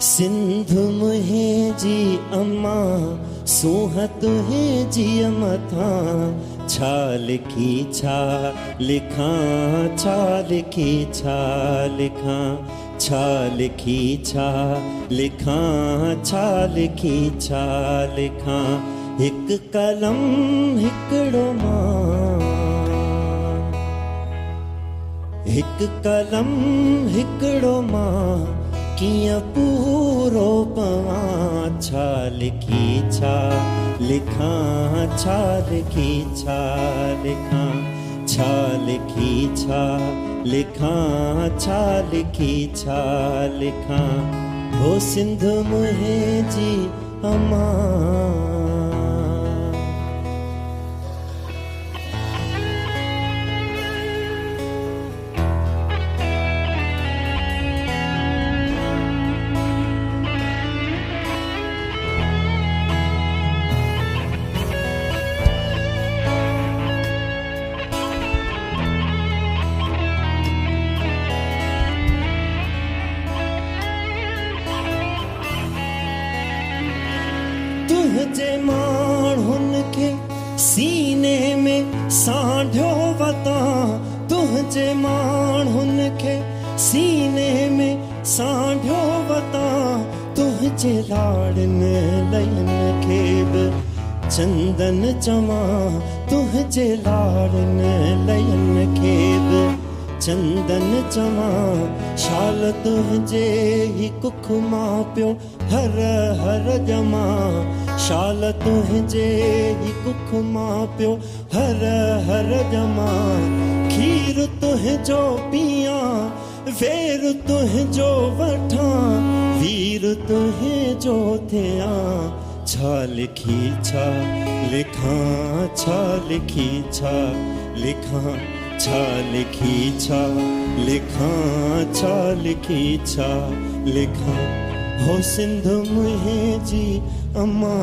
सिंध मुहे जी अम्मा सूह तुहे जी मथा छा लिखी छा लिखां छा लिखी छा लिखां छा लिखी छा लिखां छा लिखी छा लिखां हिक कलम हिकड़ो मां हिक कलम हिकड़ो मां किया पूरो पवां छा लिखी छा लिखां छा लिखी छा लिखां छा लिखी छा लिखां छा लिखी छा लिखां हो सिंध मुहे जी अम्मा। तुझे माण्हुनि खे सीने में सांढियो वतां तुझे माण्हुनि खे सीने में सांढियो वतां तुझे लाड़नि लयनि खे बि चंदन चवां तुझे लाड़नि लयनि खे बि चंदन चवां शाल तुझे ही कुख मां पियो हर हर जमा शाल तुझे ही कुख मां पियो हर हर जमा खीर तुझो पियां वेर तुझो वठां वीर तुझो थियां छा लिखी छा लिखां छा लिखी छा लिखां छा लिखी छा लिखां छा लिखी छा लिखां हो सिंध मुहे जी अम्मा।